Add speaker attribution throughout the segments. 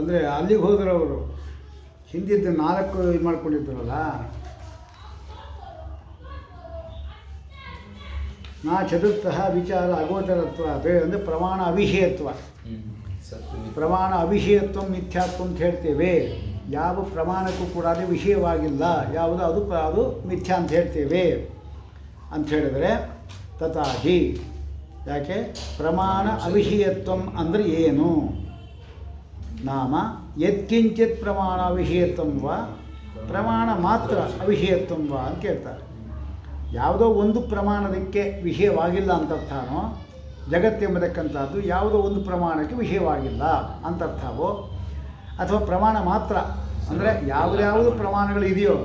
Speaker 1: ಅಂದರೆ ಅಲ್ಲಿಗೆ ಹೋದ್ರು ಅವರು ಹಿಂದಿದ್ದು 4 ಇದು ಮಾಡ್ಕೊಂಡಿದ್ರಲ್ಲ, ನಾ ಚತುರ್ಥಃ ವಿಚಾರ ಅಗೋಚರತ್ವ ಅಂದರೆ ಪ್ರಮಾಣ ಅವಿಷಯತ್ವ. ಪ್ರಮಾಣ ಅವಿಷಯತ್ವ ಮಿಥ್ಯಾತ್ವ ಅಂತ ಹೇಳ್ತೇವೆ. ಯಾವ ಪ್ರಮಾಣಕ್ಕೂ ಕೂಡ ಅದು ವಿಷಯವಾಗಿಲ್ಲ, ಯಾವುದು ಅದು ಮಿಥ್ಯಾ ಅಂತ ಹೇಳ್ತೇವೆ ಅಂತ ಹೇಳಿದರೆ ತಥಾಹಿ. ಯಾಕೆ ಪ್ರಮಾಣ ಅವಿಷಯತ್ವ ಅಂದರೆ ಏನು? ನಾಮ ಯತ್ಕಿಂಚಿತ್ ಪ್ರಮಾಣ ಅವಿಷಯತ್ವ ಪ್ರಮಾಣ ಮಾತ್ರ ಅವಿಷಯತ್ವ ಅಂತ ಕೇಳ್ತಾರೆ. ಯಾವುದೋ ಒಂದು ಪ್ರಮಾಣದಕ್ಕೆ ವಿಷಯವಾಗಿಲ್ಲ ಅಂತರ್ಥನೋ, ಜಗತ್ತೆಂಬತಕ್ಕಂಥದ್ದು ಯಾವುದೋ ಒಂದು ಪ್ರಮಾಣಕ್ಕೆ ವಿಷಯವಾಗಿಲ್ಲ ಅಂತರ್ಥವೋ, ಅಥವಾ ಪ್ರಮಾಣ ಮಾತ್ರ ಅಂದರೆ ಯಾವುದ್ಯಾವುದು ಪ್ರಮಾಣಗಳು ಇದೆಯೋ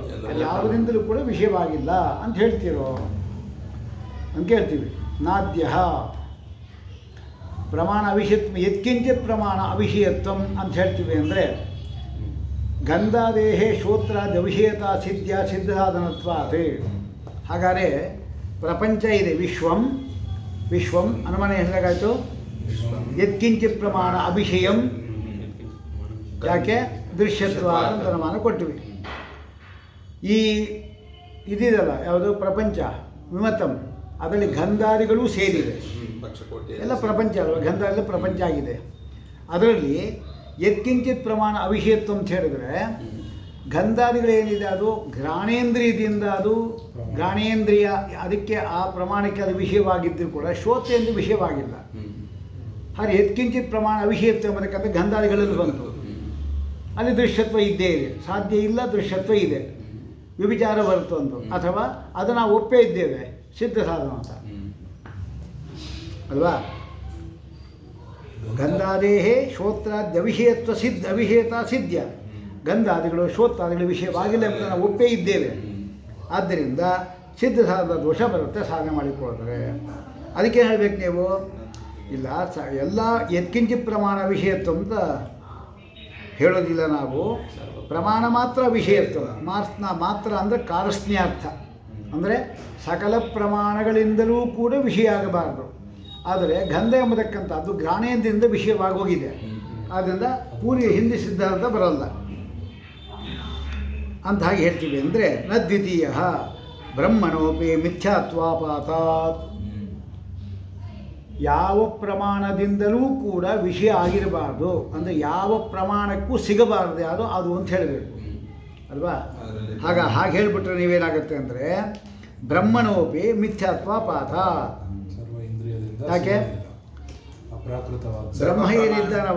Speaker 1: ಯಾವುದಿಂದಲೂ ಕೂಡ ವಿಷಯವಾಗಿಲ್ಲ ಅಂತ ಹೇಳ್ತೀರೋ ಅಂತ ಕೇಳ್ತೀವಿ. ನಾದ್ಯ ಪ್ರಮಾಣ ಅವಿಷಯತ್ವ ಯತ್ಕಿಂಚಿತ್ ಪ್ರಮಾಣ ಅವಿಷಯತ್ವ ಅಂತ ಹೇಳ್ತೀವಿ ಅಂದರೆ ಗಂಧಾದೇಹೇ ಶ್ರೋತ್ರಾದ್ಯವಿಷಯತಾ ಸಿದ್ಧ ಸಿದ್ಧಾದನತ್ವಾತ್. ಹಾಗಾದರೆ ಪ್ರಪಂಚ ಇದೆ, ವಿಶ್ವಂ ಅನುಮಾನ ಹೇಳಿದಾಗಾಯಿತು. ಯತ್ಕಿಂಚಿತ್ ಪ್ರಮಾಣ ಅವಿಷಯಂ, ಯಾಕೆ ದೃಶ್ಯತ್ವ ಅಂತ ಅನುಮಾನ ಕೊಟ್ಟಿವಿ. ಈ ಇದಿದಲ್ಲ ಯಾವುದು ಪ್ರಪಂಚ ವಿಮತಂ, ಅದರಲ್ಲಿ ಗಂಧಾದಿಗಳೂ ಸೇರಿದೆ, ಎಲ್ಲ ಪ್ರಪಂಚ ಅಲ್ವ, ಗಂಧಾದಿ ಪ್ರಪಂಚ ಆಗಿದೆ. ಅದರಲ್ಲಿ ಯತ್ಕಿಂಚಿತ್ ಪ್ರಮಾಣ ಅವಿಷಯತ್ವ ಅಂತ ಹೇಳಿದರೆ ಗಂಧಾದಿಗಳೇನಿದೆ ಅದು ಘ್ರಾಣೇಂದ್ರಿಯದಿಂದ, ಅದು ಘ್ರಾಣೇಂದ್ರಿಯ, ಅದಕ್ಕೆ ಆ ಪ್ರಮಾಣಕ್ಕೆ ಅದು ವಿಷಯವಾಗಿದ್ದರೂ ಕೂಡ ಶ್ರೋತ್ರೇಂದ್ರಿಯ ವಿಷಯವಾಗಿಲ್ಲ. ಹಾಗೆ ಯತ್ಕಿಂಚಿತ್ ಪ್ರಮಾಣ ಅವಿಷಯತ್ವ ಎಂಬತಕ್ಕಂಥ ಗಂಧಾದಿಗಳಲ್ಲಿ ಬಂತು, ಅಲ್ಲಿ ದೃಶ್ಯತ್ವ ಇದ್ದೇ ಇದೆ. ಸಾಧ್ಯ ಇಲ್ಲ, ದೃಶ್ಯತ್ವ ಇದೆ, ವ್ಯಭಿಚಾರ ಬರುತ್ತೋ ಅಂತ, ಅಥವಾ ಅದು ನಾವು ಒಪ್ಪೇ ಇದ್ದೇವೆ ಸಿದ್ಧ ಸಾಧನ ಅಂತ ಅಲ್ವಾ. ಗಂಧಾದೇಹೇ ಶ್ರೋತ್ರಾದ್ಯವಿಷಯತ್ವ ಸಿದ್ಧ ಅವಿಷಯತಾ ಸಿದ್ಧ, ಗಂಧಾದಿಗಳು ಶ್ರೋತ್ರಾದಿಗಳು ವಿಷಯವಾಗಿಲ್ಲ ಅಂತ ನಾವು ಒಪ್ಪೇ ಇದ್ದೇವೆ. ಆದ್ದರಿಂದ ಸಿದ್ಧ ಸಾಧನ ದೋಷ ಬರುತ್ತೆ ಸಾಧನೆ ಮಾಡಿಕೊಳ್ತಾರೆ. ಅದಕ್ಕೆ ಹೇಳಬೇಕು ನೀವು, ಇಲ್ಲ ಎಲ್ಲ ಯತ್ಕಿಂಚಿತ್ ಪ್ರಮಾಣ ವಿಷಯತ್ವ ಅಂತ ಹೇಳೋದಿಲ್ಲ ನಾವು. ಪ್ರಮಾಣ ಮಾತ್ರ ವಿಷಯತ್ವ, ಮಾತ್ರ ಅಂದರೆ ಕಾರಸ್ನ್ಯಾರ್ಥ, ಅಂದರೆ ಸಕಲ ಪ್ರಮಾಣಗಳಿಂದಲೂ ಕೂಡ ವಿಷಯ ಆಗಬಾರ್ದು. ಆದರೆ ಗಂಧ ಎಂಬತಕ್ಕಂಥದ್ದು ಘ್ರಾಣೇಂದ್ರದಿಂದ ವಿಷಯವಾಗೋಗಿದೆ, ಆದ್ದರಿಂದ ಪೂರ್ವ ಹಿಂದೆ ಸಿದ್ಧಾಂತ ಬರಲ್ಲ ಅಂತ ಹಾಗೆ ಹೇಳ್ತೀವಿ. ಅಂದರೆ ನ ದ್ವಿತೀಯ ಬ್ರಹ್ಮಣೋಪಿ ಮಿಥ್ಯಾತ್ವಾಪಾತಾತ್, ಯಾವ ಪ್ರಮಾಣದಿಂದಲೂ ಕೂಡ ವಿಷಯ ಆಗಿರಬಾರ್ದು, ಅಂದರೆ ಯಾವ ಪ್ರಮಾಣಕ್ಕೂ ಸಿಗಬಾರ್ದು ಯಾವುದು ಅದು ಅಂತ ಹೇಳಬೇಕು ಅಲ್ವಾ. ಹಾಗೆ ಹೇಳಿಬಿಟ್ರೆ ನೀವೇನಾಗುತ್ತೆ ಅಂದರೆ ಬ್ರಹ್ಮಣೋಪಿ ಮಿಥ್ಯಾತ್ವಾಪಾತ. ಯಾಕೆ ಬ್ರಹ್ಮ ಏನಿದ್ದಾನೆ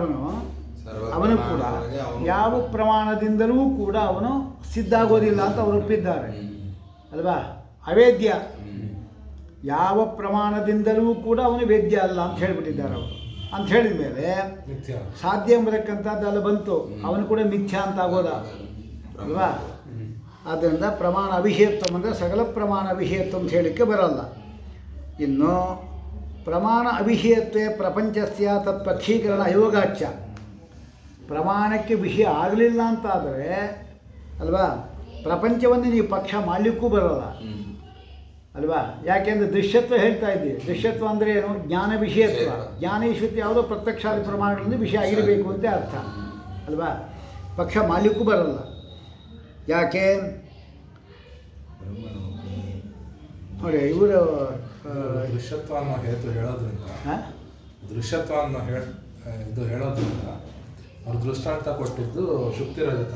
Speaker 1: ಅವನು ಕೂಡ ಯಾವ ಪ್ರಮಾಣದಿಂದಲೂ ಕೂಡ ಅವನು ಸಿದ್ಧ ಆಗೋದಿಲ್ಲ ಅಂತ ಅವರು ಒಪ್ಪಿದ್ದಾರೆ ಅಲ್ವಾ. ಅವೇದ್ಯ, ಯಾವ ಪ್ರಮಾಣದಿಂದಲೂ ಕೂಡ ಅವನು ವೇದ್ಯ ಅಲ್ಲ ಅಂತ ಹೇಳಿಬಿಟ್ಟಿದ್ದಾರೆ ಅವರು. ಅಂತ ಹೇಳಿದ ಮೇಲೆ ಸಾಧ್ಯ ಎಂಬತಕ್ಕಂಥದ್ದು ಅಲ್ಲ ಬಂತು, ಅವನು ಕೂಡ ಮಿಥ್ಯಾ ಅಂತ ಆಗೋದ ಅಲ್ವಾ. ಆದ್ದರಿಂದ ಪ್ರಮಾಣ ಅವಿಷಯತ್ವ ಅಂದರೆ ಸಕಲ ಪ್ರಮಾಣ ಅವಿಷಯತ್ವ ಅಂತ ಹೇಳಲಿಕ್ಕೆ ಬರಲ್ಲ. ಇನ್ನು ಪ್ರಮಾಣ ಅವಿಷಯತ್ವೇ ಪ್ರಪಂಚಸ್ಯ ತತ್ಪಕ್ಷೀಕರಣ ಅಯೋಗಾಚ್ಯ, ಪ್ರಮಾಣಕ್ಕೆ ವಿಷಯ ಆಗಲಿಲ್ಲ ಅಂತಾದರೆ ಅಲ್ವಾ ಪ್ರಪಂಚವನ್ನು ನೀವು ಪಕ್ಷ ಮಾಡಲಿಕ್ಕೂ ಬರೋಲ್ಲ ಅಲ್ವಾ. ಯಾಕೆಂದರೆ ದೃಶ್ಯತ್ವ ಹೇಳ್ತಾ ಇದ್ದೀವಿ. ದೃಶ್ಯತ್ವ ಅಂದರೆ ಏನು? ಜ್ಞಾನ ವಿಷಯತ್ವ. ಜ್ಞಾನ ವಿಷಯತ್ವ ಯಾವುದೋ ಪ್ರತ್ಯಕ್ಷಾದಿ ಪ್ರಮಾಣಗಳಿಂದ ವಿಷಯ ಆಗಿರಬೇಕು ಅಂತ ಅರ್ಥ ಅಲ್ವಾ. ಪಕ್ಷ ಮಾಡಲಿಕ್ಕೂ ಬರಲ್ಲ. ಯಾಕೆ ನೋಡಿ, ಇವರು
Speaker 2: ದೃಶ್ಯತ್ವ ಅನ್ನೋ ಹೇಳೋದ್ರಿಂದ ದೃಶ್ಯತ್ವ ಅನ್ನೋ ಇದು ಹೇಳೋದ್ರಿಂದ ಅವ್ರು ದೃಷ್ಟಾಂತ ಕೊಟ್ಟಿದ್ದು ಶುಕ್ತಿ ರಜತ.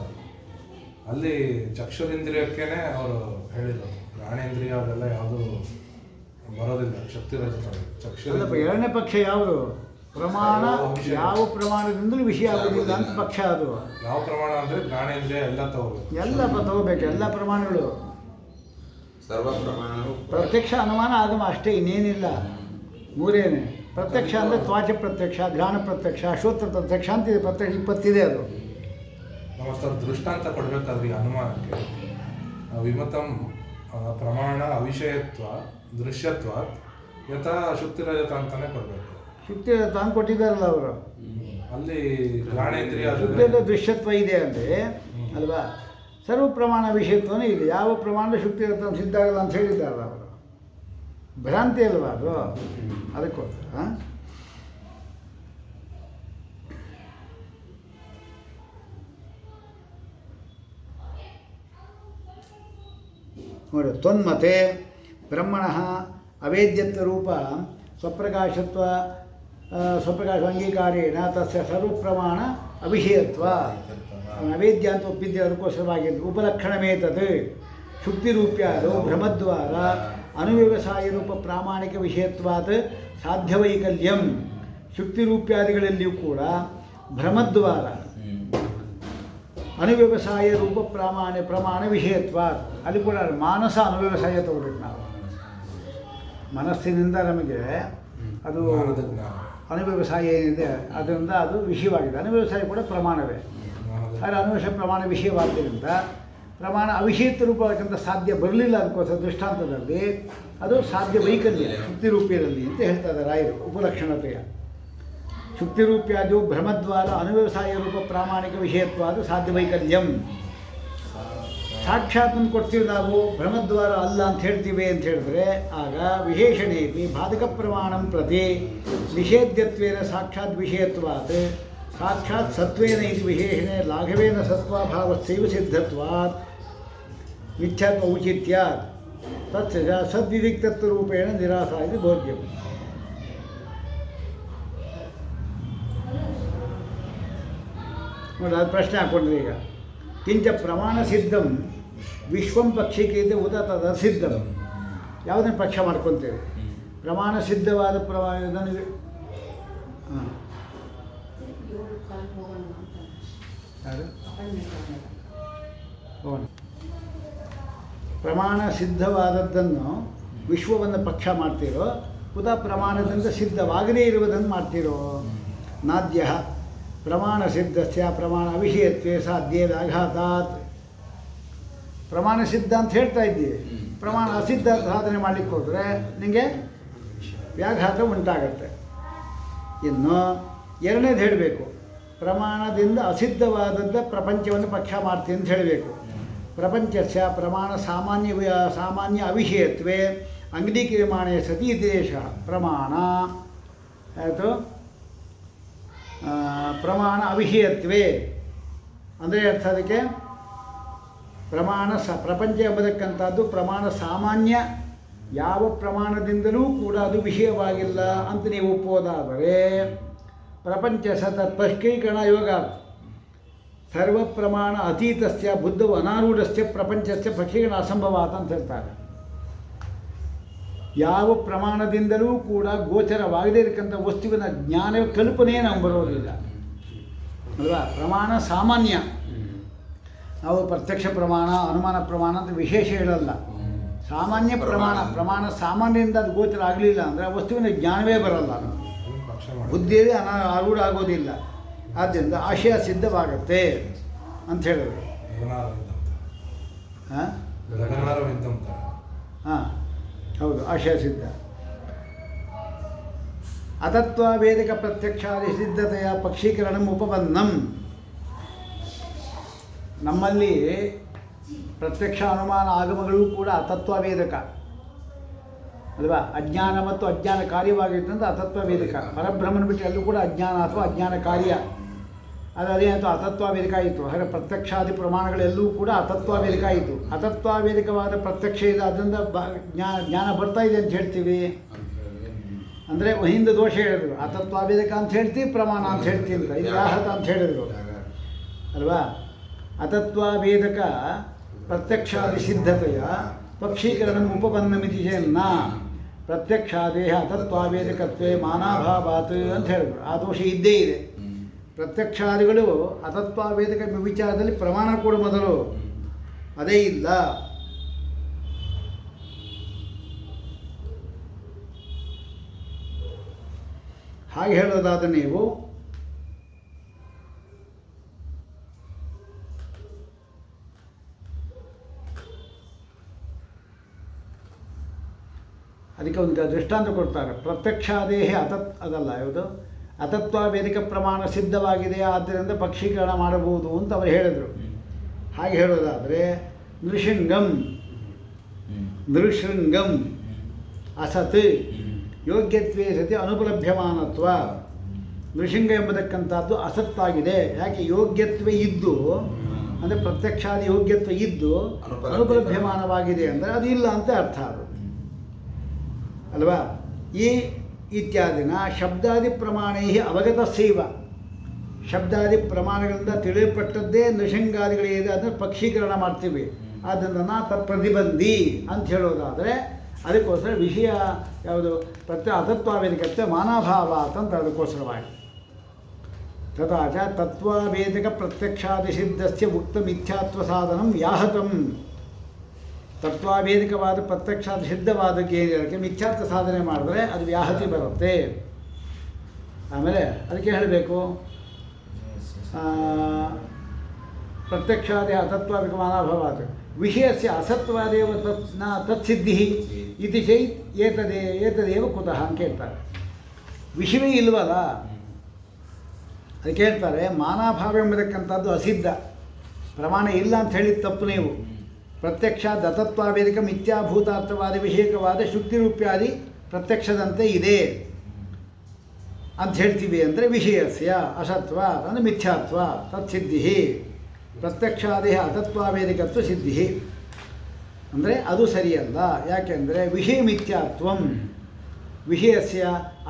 Speaker 2: ಅಲ್ಲಿ ಚಕ್ಷುರಿಂದ್ರಿಯಕ್ಕೇನೆ ಅವರು ಹೇಳಿದರು, ಘ್ರಾಣೇಂದ್ರಿಯ ಅದೆಲ್ಲ ಯಾವುದು ಬರೋದಿಲ್ಲ ಶಕ್ತಿ ರಜತ. ಚಕ್ಷು
Speaker 1: ಎರಡನೇ ಪಕ್ಷ ಯಾವುದು? ಪ್ರಮಾಣ ಯಾವ ಪ್ರಮಾಣದಿಂದಲೂ ವಿಷಯ ಆಗೋದಿಲ್ಲ ಅಂತ ಪಕ್ಷ. ಅದು
Speaker 2: ಯಾವ ಪ್ರಮಾಣ ಅಂದರೆ ಘ್ರಾಣೇಂದ್ರಿಯ ಎಲ್ಲ ತಗೋಬೇಕು,
Speaker 1: ಎಲ್ಲ ತಗೋಬೇಕು, ಎಲ್ಲ ಪ್ರಮಾಣಗಳು
Speaker 3: ಸರ್ವ ಪ್ರಮಾಣ.
Speaker 1: ಪ್ರತ್ಯಕ್ಷ ಅನುಮಾನ ಆಗಮ ಅಷ್ಟೇ, ಇನ್ನೇನಿಲ್ಲ. ಮೂರೇನೆ ಪ್ರತ್ಯಕ್ಷ ಅಂದರೆ ತ್ವಾಚ ಪ್ರತ್ಯಕ್ಷ, ಘ್ರಾಣ ಪ್ರತ್ಯಕ್ಷ, ಶ್ರೋತ್ರ ಪ್ರತ್ಯಕ್ಷ ಅಂತಿದೆ. ಪ್ರತ್ಯಕ್ಷ 20 ಅದು.
Speaker 2: ನಮಸ್ಕಾರ. ದೃಷ್ಟಾಂತ ಕೊಡಬೇಕಾದ್ರೆ ಅನುಮಾನಕ್ಕೆ ವಿಮತಂ ಪ್ರಮಾಣ ಅವಿಷಯತ್ವ ದೃಶ್ಯತ್ವ ಯಥಾ ಶುಕ್ತಿರಜತ ಅಂತಾನೆ ಕೊಡಬೇಕು.
Speaker 1: ಶುಕ್ತಿರಜತ ಅಂತ ಕೊಟ್ಟಿದ್ದಾರಲ್ಲ ಅವರು.
Speaker 2: ಅಲ್ಲಿ ಘ್ರಾಣೇಂದ್ರಿಯ
Speaker 1: ಶುದ್ಧದ ದೃಶ್ಯತ್ವ ಇದೆ ಅಂದರೆ ಅಲ್ವಾ, ಸರ್ವ ಪ್ರಮಾಣ ವಿಷಯತ್ವನೇ ಇದೆ. ಯಾವ ಪ್ರಮಾಣ ಶುಕ್ತಿರಜತ ಸಿದ್ಧ ಆಗಲ್ಲ ಅಂತ ಹೇಳಿದ್ದಾರಲ್ಲ ಅವರು. ಭ್ರಾಂತಿ ಅಲ್ವಾ ಅದು, ಅದಕ್ಕೋಸ್ಕರ ನೋಡಿ, ತ್ವನ್ಮತೆ ಬ್ರಹ್ಮಣಃ ಅವೇದ್ಯತ್ವರೂಪ ಸ್ವಪ್ರಕಾಶ ಅಂಗೀಕಾರೇಣ ತಸ್ಯ ಸರ್ವಪ್ರಮಾಣ ಅವಿಷಯತ್ವ. ಅವೇದ್ಯ ಅಂತ ಒಪ್ಪಿದ್ದೆ, ಅದಕ್ಕೋಸ್ಕರವಾಗಿದ್ದು ಉಪಲಕ್ಷಣಮೇತದ್ ಶುಕ್ತಿರೂಪ್ಯಾದೋ ಭ್ರಮದ್ವಾರ ಅನುವ್ಯವಸಾಯ ರೂಪ ಪ್ರಾಮಾಣಿಕ ವಿಷಯತ್ವಾತ್ ಸಾಧ್ಯವೈಕಲ್ಯಂ. ಶುಕ್ತಿರೂಪ್ಯಾದಿಗಳಲ್ಲಿಯೂ ಕೂಡ ಭ್ರಮದ್ವಾರ ಅನುವ್ಯವಸಾಯ ರೂಪ ಪ್ರಮಾಣ ವಿಷಯತ್ವ. ಅಲ್ಲಿ ಕೂಡ ಮಾನಸ ಅನುವ್ಯವಸಾಯ ತಗೋಬೇಕು ನಾವು. ಮನಸ್ಸಿನಿಂದ ನಮಗೆ ಅದು ಅನುವ್ಯವಸಾಯ ಏನಿದೆ ಅದರಿಂದ ಅದು ವಿಷಯವಾಗಿದೆ. ಅನುವ್ಯವಸಾಯ ಕೂಡ ಪ್ರಮಾಣವೇ. ಆದರೆ ಅನುವ್ಯವಸಾಯ ಪ್ರಮಾಣ ವಿಷಯವಾದ್ದರಿಂದ ಪ್ರಮಾಣ ಅವಿಷಯತ್ವ ರೂಪಕ್ಕಂತ ಸಾಧ್ಯ ಬರಲಿಲ್ಲ. ಅದಕ್ಕೋಸ್ಕರ ದೃಷ್ಟಾಂತದಲ್ಲಿ ಅದು ಸಾಧ್ಯ ವೈಕಲ್ಯ ಶುಕ್ತಿರೂಪ್ಯದಲ್ಲಿ ಅಂತ ಹೇಳ್ತಾ ಇದ್ದಾರೆ ರಾಯರು ಉಪಲಕ್ಷಣತೆಯ. ಶುಕ್ತಿರೂಪ್ಯಾದಿಯು ಭ್ರಮದ್ವಾರ ಅನುವ್ಯವಸಾಯ ರೂಪ ಪ್ರಾಮಾಣಿಕ ವಿಷಯತ್ವಾದ ಸಾಧ್ಯ ವೈಕಲ್ಯಂ. ಸಾಕ್ಷಾತ್ ಕೊಡ್ತೀವಿ ನಾವು, ಭ್ರಮದ್ವಾರ ಅಲ್ಲ ಅಂತ ಹೇಳ್ತೀವಿ ಅಂತ ಹೇಳಿದ್ರೆ ಆಗ ವಿಶೇಷಣೇಪಿ ಬಾಧಕ ಪ್ರಮಾಣಂ ಪ್ರತಿ ನಿಷೇಧ್ಯತ್ವೇನ ಸಾಕ್ಷಾತ್ ವಿಷಯತ್ವಾತ್ ಸಾಕ್ಷಾತ್ ಸತ್ವೇನ ಇದು ವಿಶೇಷಣೆ ಲಾಘವೇನ ಸತ್ವಾಭಾವಸ್ಸೈವ ಸಿದ್ಧತ್ವಾತ್ ಮಿಥ್ಯಾತ್ವ ಔಚಿತ್ಯಾತ್ ತತ್ಸ ಸದ್ವಿದಿಕ್ತತ್ವರೂಪೇಣ ನಿರಾಸ ಇದು ಬೋಧ್ಯಂ. ನೋಡಿ, ಅದು ಪ್ರಶ್ನೆ ಹಾಕ್ಕೊಂಡ್ರಿ ಈಗ. ಕಿಂಚ ಪ್ರಮಾಣ ಸಿದ್ಧಂ ವಿಶ್ವಂ ಪಕ್ಷಿಕೈತೆ ಉದ ತದಸಿದ್ಧಂ. ಯಾವುದನ್ನು ಪಕ್ಷ ಮಾಡ್ಕೊತೇವೆ? ಪ್ರಮಾಣ ಸಿದ್ಧವಾದ ಪ್ರಮಾಣ ಸಿದ್ಧವಾದದ್ದನ್ನು ವಿಶ್ವವನ್ನು ಪಕ್ಷ ಮಾಡ್ತೀರೋ ಉದಾ ಪ್ರಮಾಣದಿಂದ ಸಿದ್ಧವಾಗದೇ ಇರುವುದನ್ನು ಮಾಡ್ತೀರೋ? ನಾದ್ಯ ಪ್ರಮಾಣ ಸಿದ್ಧಸ್ಯ ಪ್ರಮಾಣ ಅವಿಷಯತ್ವೇ ಸಾಧ್ಯೇದ ಆಘಾತಾತ್. ಪ್ರಮಾಣ ಸಿದ್ಧ ಅಂತ ಹೇಳ್ತಾ ಇದ್ದೀವಿ, ಪ್ರಮಾಣ ಅಸಿದ್ಧ ಸಾಧನೆ ಮಾಡಲಿಕ್ಕೆ ಹೋದರೆ ನಿಮಗೆ ವ್ಯಾಘಾತ ಉಂಟಾಗತ್ತೆ. ಇನ್ನು ಎರಡನೇದು ಹೇಳಬೇಕು, ಪ್ರಮಾಣದಿಂದ ಅಸಿದ್ಧವಾದದ್ದ ಪ್ರಪಂಚವನ್ನು ಪಕ್ಷ ಮಾಡ್ತೀನಿ ಅಂತ ಹೇಳಬೇಕು. ಪ್ರಪಂಚಸ್ಯ ಪ್ರಮಾಣ ಸಾಮಾನ್ಯ ಅವಿಷಯತ್ವೇ ಅಂಗೀಕ್ರಿಯಮಾಣೆ ಸತಿ ದೇಶ ಪ್ರಮಾಣ ಆಯಿತು. ಪ್ರಮಾಣ ಅವಿಷಯತ್ವೇ ಅಂದರೆ ಅರ್ಥ ಅದಕ್ಕೆ ಪ್ರಮಾಣ ಪ್ರಪಂಚ ಎಂಬುದಕ್ಕಂಥದ್ದು ಪ್ರಮಾಣ ಸಾಮಾನ್ಯ, ಯಾವ ಪ್ರಮಾಣದಿಂದಲೂ ಕೂಡ ಅದು ವಿಷಯವಾಗಿಲ್ಲ ಅಂತ ನೀವು ಒಪ್ಪೋದಾದರೆ ಪ್ರಪಂಚ ತತ್ಪಷ್ಟೀಕರಣ ಯೋಗ ಸರ್ವ ಪ್ರಮಾಣ ಅತೀತಸ್ಯ ಬುದ್ಧವು ಅನಾರೂಢಸ್ಯ ಪ್ರಪಂಚಸ್ಯ ಪಕ್ಷೀಕರಣ ಅಸಂಭವಾತ ಅಂತ ಹೇಳ್ತಾರೆ. ಯಾವ ಪ್ರಮಾಣದಿಂದಲೂ ಕೂಡ ಗೋಚರವಾಗದೇ ಇರತಕ್ಕಂಥ ವಸ್ತುವಿನ ಜ್ಞಾನ ಕಲ್ಪನೆಯೇ ನಾವು ಬರೋದಿಲ್ಲ ಅಲ್ವಾ? ಪ್ರಮಾಣ ಸಾಮಾನ್ಯ, ನಾವು ಪ್ರತ್ಯಕ್ಷ ಪ್ರಮಾಣ ಅನುಮಾನ ಪ್ರಮಾಣ ಅಂತ ವಿಶೇಷ ಹೇಳಲ್ಲ. ಸಾಮಾನ್ಯ ಪ್ರಮಾಣ ಸಾಮಾನ್ಯದಿಂದ ಅದು ಗೋಚರ ಆಗಲಿಲ್ಲ ಅಂದರೆ ಆ ವಸ್ತುವಿನ ಜ್ಞಾನವೇ ಬರಲ್ಲ, ಬುದ್ಧಿಯೇ ಆರೂಢ ಆಗೋದಿಲ್ಲ. ಆದ್ದರಿಂದ ಆಶಯ ಸಿದ್ಧವಾಗತ್ತೆ ಅಂತ ಹೇಳಿದ್ರು. ಹಾಂ ಹೌದು, ಆಶಯ ಸಿದ್ಧ. ಅತತ್ವ ವೇದಿಕ ಪ್ರತ್ಯಕ್ಷಾದಿ ಸಿದ್ಧತೆಯ ಪಕ್ಷೀಕರಣ ಉಪಪನ್ನಂ. ನಮ್ಮಲ್ಲಿ ಪ್ರತ್ಯಕ್ಷ ಅನುಮಾನ ಆಗಮಗಳು ಕೂಡ ಅತತ್ವ ವೇದಕ ಅಲ್ವಾ? ಅಜ್ಞಾನ ಮತ್ತು ಅಜ್ಞಾನ ಕಾರ್ಯವಾಗಿರ್ತಂತ ಅತತ್ವ ವೇದಿಕ. ಪರಬ್ರಹ್ಮನ ಬಿಟ್ಟು ಎಲ್ಲೂ ಕೂಡ ಅಜ್ಞಾನ ಅಥವಾ ಅಜ್ಞಾನ ಕಾರ್ಯ ಅದೇನಾಯಿತು? ಅತತ್ವ ವೇದಿಕ ಆಯಿತು. ಹಾಗೆ ಪ್ರತ್ಯಕ್ಷಾದಿ ಪ್ರಮಾಣಗಳೆಲ್ಲವೂ ಕೂಡ ಅತತ್ವ ವೇದಿಕ ಆಯಿತು. ಅತತ್ವ ವೇದಿಕವಾದ ಪ್ರತ್ಯಕ್ಷ ಇದೆ, ಅದರಿಂದ ಜ್ಞಾನ ಬರ್ತಾ ಇದೆ ಅಂತ ಹೇಳ್ತೀವಿ. ಅಂದರೆ ಹಿಂದೆ ದೋಷ ಹೇಳಿದ್ರು, ಅತತ್ವ ವೇದಿಕ ಅಂತ ಹೇಳ್ತೀವಿ, ಪ್ರಮಾಣ ಅಂತ ಹೇಳ್ತೀವಿ ಅಂತ, ಇದು ವ್ಯಾಹತ ಅಂತ ಹೇಳಿದರು ಅಲ್ವಾ? ಅತತ್ವ ವೇದಕ ಪ್ರತ್ಯಕ್ಷಾದಿ ಸಿದ್ಧತೆಯ ಪಕ್ಷೀಕರಣ ಉಪಪನ್ನಮಿತಿ ಚೇನ್ನ ಪ್ರತ್ಯಕ್ಷಾದೇಹ ಅತತ್ವಾವೇದಕತ್ವೇ ಮಾನಾಭಾವಾತ್ ಅಂತ ಹೇಳಿದ್ರು. ಆ ದೋಷ ಇದ್ದೇ ಇದೆ. ಪ್ರತ್ಯಕ್ಷಾದಿಗಳು ಅತತ್ವಾವೇದಕ ವಿಚಾರದಲ್ಲಿ ಪ್ರಮಾಣ ಕೂಡ ಮೊದಲು ಅದೇ ಇಲ್ಲ. ಹಾಗೆ ಹೇಳೋದಾದ ನೀವು ಅದಕ್ಕೆ ಒಂದು ದೃಷ್ಟಾಂತ ಕೊಡ್ತಾರೆ. ಪ್ರತ್ಯಕ್ಷಾದೇಹ ಅದಲ್ಲ ಯಾವುದು ಅತತ್ವ ವೇದಿಕ ಪ್ರಮಾಣ ಸಿದ್ಧವಾಗಿದೆ, ಆದ್ದರಿಂದ ಪಕ್ಷೀಕರಣ ಮಾಡಬಹುದು ಅಂತ ಅವರು ಹೇಳಿದರು. ಹಾಗೆ ಹೇಳೋದಾದರೆ ನೃಶೃಂಗಂ ಅಸತ್ ಯೋಗ್ಯತ್ವೇ ಸತಿ ಅನುಪಲಭ್ಯಮಾನತ್ವ. ನೃಶೃಂಗ ಎಂಬುದಕ್ಕಂಥದ್ದು ಅಸತ್ತಾಗಿದೆ. ಯಾಕೆ? ಯೋಗ್ಯತ್ವ ಇದ್ದು ಅಂದರೆ ಪ್ರತ್ಯಕ್ಷಾದಿ ಯೋಗ್ಯತ್ವ ಇದ್ದು ಅನುಪಲಭ್ಯಮಾನವಾಗಿದೆ ಅಂದರೆ ಅದು ಇಲ್ಲ ಅಂತ ಅರ್ಥ ಅದು ಅಲ್ವಾ. ಈ ಇತ್ಯಾದಿನ ಶಬ್ದಾದಿ ಪ್ರಮಾಣೈ ಅವಗತಸ್ಸೈವ, ಶಬ್ದಾದಿ ಪ್ರಮಾಣಗಳಿಂದ ತಿಳಿಯಲ್ಪಟ್ಟದ್ದೇ ನೃಶಂಗಾದಿಗಳಿದೆ, ಅದನ್ನು ಪಕ್ಷೀಕರಣ ಮಾಡ್ತೀವಿ. ಆದ್ದರಿಂದ ತತ್ಪ್ರತಿಬಂಧಿ ಅಂತ ಹೇಳೋದಾದರೆ ಅದಕ್ಕೋಸ್ಕರ ವಿಷಯ ಯಾವುದು ಅತತ್ವಾವೇದಿಕತ್ವ ಮಾನಾಭಾವ ಅಂತ ಅದಕ್ಕೋಸ್ಕರವಾಗಿ. ತಥಾ ಚ ತತ್ವಾವೇದಿಕ ಪ್ರತ್ಯಕ್ಷಾದಿಸಿದ್ಧಸ್ಯ ಉಕ್ತ ಮಿಥ್ಯಾತ್ವ ಸಾಧನಂ ಯಾಹತಂ. ತತ್ವಾವೇದಿಕವಾದ ಪ್ರತ್ಯಕ್ಷಾದಿ ಸಿದ್ಧವಾದಕ್ಕೆ ಏನಿರಕ್ಕೆ ಮಿಥ್ಯಾತ್ವ ಸಾಧನೆ ಮಾಡಿದ್ರೆ ಅದು ವ್ಯಾಹತಿ ಬರುತ್ತೆ. ಆಮೇಲೆ ಅದಕ್ಕೆ ಹೇಳಬೇಕು ಪ್ರತ್ಯಕ್ಷಾದಿ ಅತತ್ವಾದಿಕ ಮಾನಾಭಾವಾತ್ ವಿಷಯಸ್ಯ ಅಸತ್ವಾದೇವ ತತ್ಸಿದ್ಧಿ ಇತಿ ಚೈತ್ ಏತದೇವ ಕುತಃ ಅಂತ ಕೇಳ್ತಾರೆ. ವಿಷಯವೇ ಇಲ್ವಲ್ಲ ಅದಕ್ಕೆ ಹೇಳ್ತಾರೆ ಮಾನಾಭಾವ ಎಂಬತಕ್ಕಂಥದ್ದು ಅಸಿದ್ಧ, ಪ್ರಮಾಣ ಇಲ್ಲ ಅಂತ ಹೇಳಿದ ತಪ್ಪು ನೀವು. ಪ್ರತ್ಯಕ್ಷ ದತತ್ವಾವೇದಿಕ ಮಿಥ್ಯಾಭೂತಾರ್ಥವಾದ ವಿಷಯಕವಾದ ಶುಕ್ತಿರೂಪ್ಯಾದಿ ಪ್ರತ್ಯಕ್ಷದಂತೆ ಇದೆ ಅಂತ ಹೇಳ್ತೀವಿ ಅಂದರೆ ವಿಷಯಸ್ಯ ಅಸತ್ವ ಅಂದರೆ ಮಿಥ್ಯಾತ್ವ ತತ್ಸಿದ್ಧಿ, ಪ್ರತ್ಯಕ್ಷಾದಿ ಅತತ್ವಾವೇದಿಕತ್ವ ಸಿದ್ಧಿ ಅಂದರೆ ಅದು ಸರಿಯಲ್ಲ. ಯಾಕೆಂದರೆ ವಿಷಯ ಮಿಥ್ಯಾತ್ವಂ ವಿಷಯಸ್ಯ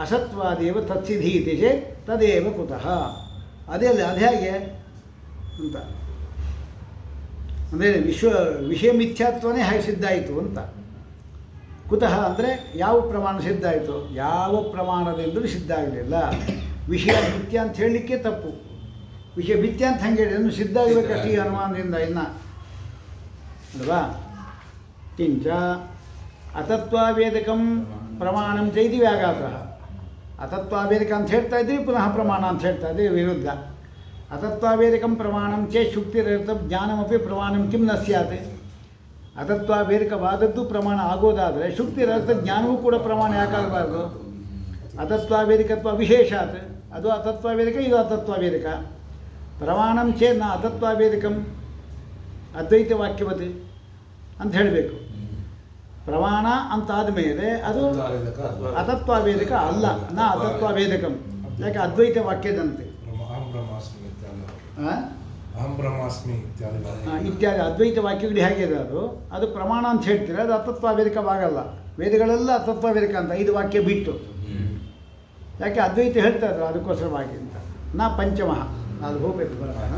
Speaker 1: ಅಸತ್ವಾದೇವ ತತ್ಸಿದ್ಧಿ ಇತಿ ಚೇತ್ ತದೇವ ಕುತಃ. ಅದೇ ಅದು ಹೇಗೆ ಅಂತ ಅಂದರೆ ವಿಷಯ ಮಿಥ್ಯಾತ್ವನೇ ಹೇಗೆ ಸಿದ್ಧ ಆಯಿತು ಅಂತ. ಕುತಃ ಅಂದರೆ ಯಾವ ಪ್ರಮಾಣ ಸಿದ್ಧ ಆಯಿತು, ಯಾವ ಪ್ರಮಾಣದಿಂದಲೂ ಸಿದ್ಧ ಆಗಲಿಲ್ಲ. ವಿಷಯ ಮಿಥ್ಯ ಅಂತ ಹೇಳಲಿಕ್ಕೆ ತಪ್ಪು, ವಿಷಯ ಮಿಥ್ಯ ಅಂತ ಹಂಗೆ ಹೇಳಿ ಸಿದ್ಧ ಆಗಬೇಕಷ್ಟು ಈ ಅನುಮಾನದಿಂದ ಇನ್ನು ಅಲ್ವಾ. ಕಿಂಚ ಅತತ್ವಾವೇದಕಂ ಪ್ರಮಾಣಂ ಚೈತಿ ವ್ಯಾಘಾತಃ. ಅತತ್ವಾವೇದಿಕ ಅಂತ ಹೇಳ್ತಾ ಇದ್ದೀವಿ, ಪುನಃ ಪ್ರಮಾಣ ಅಂತ ಹೇಳ್ತಾ ಇದ್ದೀವಿ, ವಿರುದ್ಧ. ಅತತ್ವಾವೇದಿಕಂ ಪ್ರಮಾಣಂ ಚೇತ್ ಶುಕ್ತಿರರ್ಥ ಜ್ಞಾನಮಪಿ ಪ್ರಮಾಣಂ ಕಿಂ ನ ಸ್ಯಾತ್. ಅತತ್ವಾವೇದಿಕವಾದದ್ದು ಪ್ರಮಾಣ ಆಗೋದಾದರೆ ಶುಕ್ತಿರರ್ಥ ಜ್ಞಾನವೂ ಕೂಡ ಪ್ರಮಾಣ ಯಾಕಾಗಬಾರ್ದು. ಅತತ್ವಾವೇದಿಕತ್ವ ವಿಶೇಷಾತ್, ಅದು ಅತತ್ವಾವೇದಿಕ, ಇದು ಅತತ್ವಾವೇದಿಕ. ಪ್ರಮಾಣಂ ಚೇತ್ ನ ಅತತ್ವಾವೇದಿಕಂ ಅದ್ವೈತ ವಾಕ್ಯವತಿ ಅಂತ ಹೇಳಬೇಕು. ಪ್ರಮಾಣ ಅಂತಾದ ಮೇಲೆ ಅದು ಅತತ್ವಾವೇದಿಕ ಅಲ್ಲ, ನ ಅತತ್ವಾವೇದಿಕಂ. ಯಾಕೆ ಅದ್ವೈತ ವಾಕ್ಯದಂತೆ
Speaker 2: ಅಹಂ ಬ್ರಹ್ಮಾಸ್ಮಿ
Speaker 1: ಇತ್ಯಾದಿ ಅದ್ವೈತ ವಾಕ್ಯಗಳು ಹೇಗಿದೆ ಅದು ಪ್ರಮಾಣ ಅಂತ ಹೇಳ್ತೀರ, ಅದು ಅತತ್ವಾವೇದಿಕವಾಗಲ್ಲ. ವೇದಗಳೆಲ್ಲ ಅತತ್ವಾವೇದಿಕ ಅಂತ 5 ವಾಕ್ಯ ಬಿಟ್ಟು. ಯಾಕೆ ಅದ್ವೈತ ಹೇಳ್ತಾ ಇದ್ರು ಅದಕ್ಕೋಸ್ಕರವಾಗಿ ಅಂತ. ನಾ ಪಂಚಮಃ ಅದು ಹೋಗ್ಬೇಕು ಬರೋಣ.